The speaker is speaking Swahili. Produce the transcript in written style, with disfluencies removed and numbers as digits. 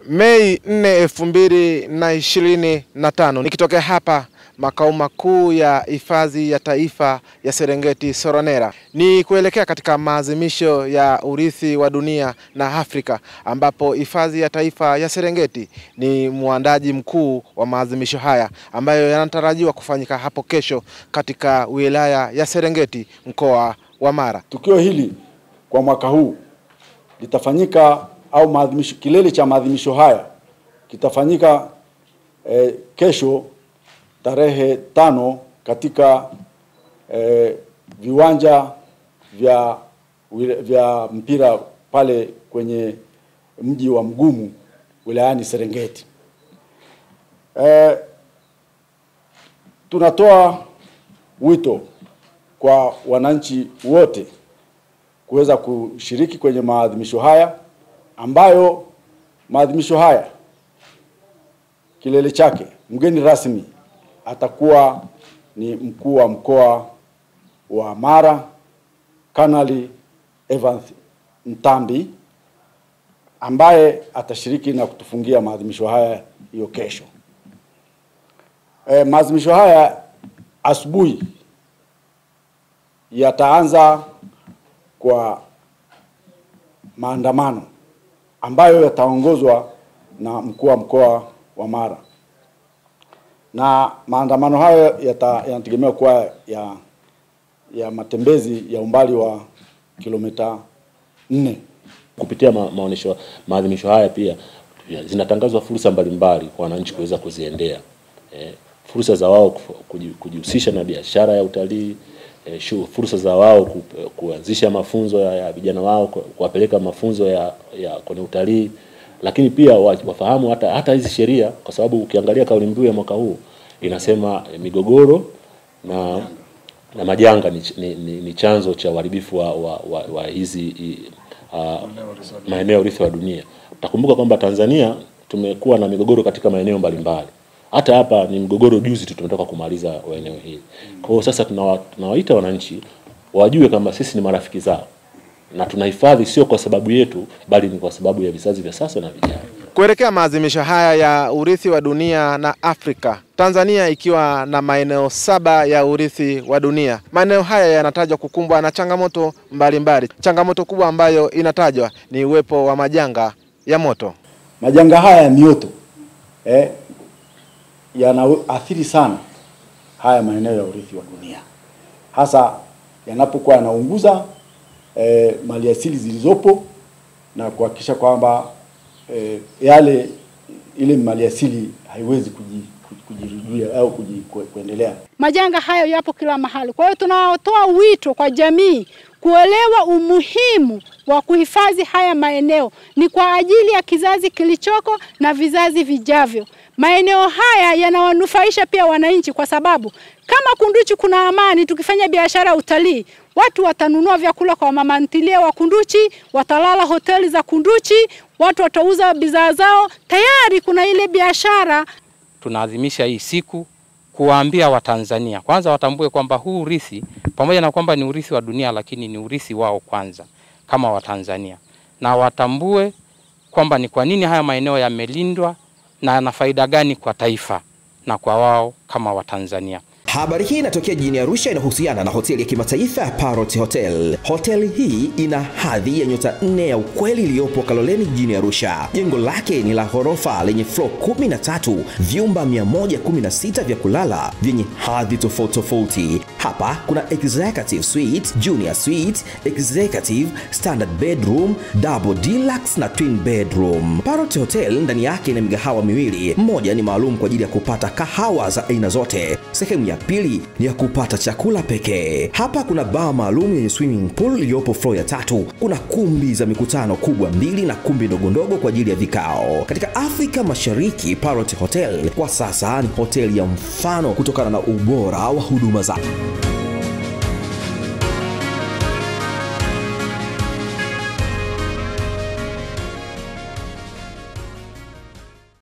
Mei 4, 2025 nikitokea hapa makao makuu ya hifadhi ya taifa ya Serengeti Soronera ni kuelekea katika maadhimisho ya urithi wa dunia na Afrika, ambapo hifadhi ya taifa ya Serengeti ni muandaji mkuu wa maadhimisho haya ambayo yanatarajiwa kufanyika hapo kesho katika wilaya ya Serengeti, mkoa wa Mara. Tukio hili kwa mwaka huu litafanyika au maadhimisho, kilele cha maadhimisho haya kitafanyika kesho tarehe 5 katika viwanja vya mpira pale kwenye mji wa Mgumu wilayani Serengeti. Tunatoa wito kwa wananchi wote kuweza kushiriki kwenye maadhimisho haya, ambayo maadhimisho haya kilele chake mgeni rasmi atakuwa ni mkuu wa mkoa wa Mara, Kanali Evans Ntambi, ambaye atashiriki na kutufungia maadhimisho haya hiyo kesho. Maadhimisho haya asubuhi yataanza kwa maandamano ambayo yataongozwa na mkuu wa mkoa wa Mara, na maandamano hayo yanategemewa kuwa ya matembezi ya umbali wa kilomita 4. Kupitia maadhimisho haya pia zinatangazwa fursa mbalimbali kwa wananchi kuweza kuziendea. Fursa za wao kujihusisha na biashara ya utalii, fursa za wao kuanzisha mafunzo ya vijana wao, kuwapeleka mafunzo ya kwenye utalii, lakini pia wafahamu hata hizi sheria, kwa sababu ukiangalia kauli mbiu ya mwaka huu inasema migogoro na majanga ni chanzo cha uharibifu wa hizi maeneo ya urithi wa dunia. Utakumbuka kwamba Tanzania tumekuwa na migogoro katika maeneo mbalimbali. Hata hapa ni mgogoro juzi tu tumetoka kumaliza eneo hili. Kwa hiyo sasa tunawaita wananchi wajue kama sisi ni marafiki zao na tunahifadhi sio kwa sababu yetu, bali ni kwa sababu ya vizazi vya sasa na vijana. Kuelekea maadhimisho haya ya urithi wa dunia na Afrika, Tanzania ikiwa na maeneo 7 ya urithi wa dunia. Maeneo haya yanatajwa kukumbwa na changamoto mbalimbali. Changamoto kubwa ambayo inatajwa ni uwepo wa majanga ya moto. Majanga haya ya mioto yanaathiri sana haya maeneo ya urithi wa dunia, hasa yanapokuwa yanaunguza maliasili zilizopo na kuhakikisha kwamba ile maliasili haiwezi kujirudia au kuendelea. Majanga hayo yapo kila mahali. Kwa hiyo tunatoa wito kwa jamii kuelewa umuhimu wa kuhifadhi haya maeneo. Ni kwa ajili ya kizazi kilichoko na vizazi vijavyo. Maeneo haya yanawanufaisha pia wananchi, kwa sababu kama Kunduchi kuna amani, tukifanya biashara ya utalii, watu watanunua vyakula kwa mama ntilie wa Kunduchi, watalala hoteli za Kunduchi, watu watauza bidhaa zao, tayari kuna ile biashara. Tunaadhimisha hii siku kuwaambia Watanzania kwanza watambue kwamba huu urithi, pamoja na kwamba ni urithi wa dunia, lakini ni urithi wao kwanza kama Watanzania, na watambue kwamba ni kwa nini haya maeneo yamelindwa na yana faida gani kwa taifa na kwa wao kama Watanzania. Habari hii inatokea jijini Arusha, inahusiana na hoteli ya kimataifa ya Parrot Hotel. Hoteli hii ina hadhi ya nyota 4 ya ukweli iliyopo Kaloleni jijini Arusha. Jengo lake ni la ghorofa lenye floor 13, vyumba 116 vya kulala vyenye hadhi tofauti. Hapa kuna executive suite, junior suite, executive, standard bedroom, double deluxe na twin bedroom. Parrot Hotel ndani yake ina migahawa miwili. Mmoja ni maalum kwa ajili ya kupata kahawa za aina zote. Sehemu ya pili ni ya kupata chakula pekee. Hapa kuna bar maalum yenye swimming pool iliyopo floor ya 3. Kuna kumbi za mikutano kubwa 2 na kumbi ndogo kwa ajili ya vikao. Katika Afrika Mashariki, Parrot Hotel kwa sasa ni hoteli ya mfano kutokana na ubora wa huduma zake.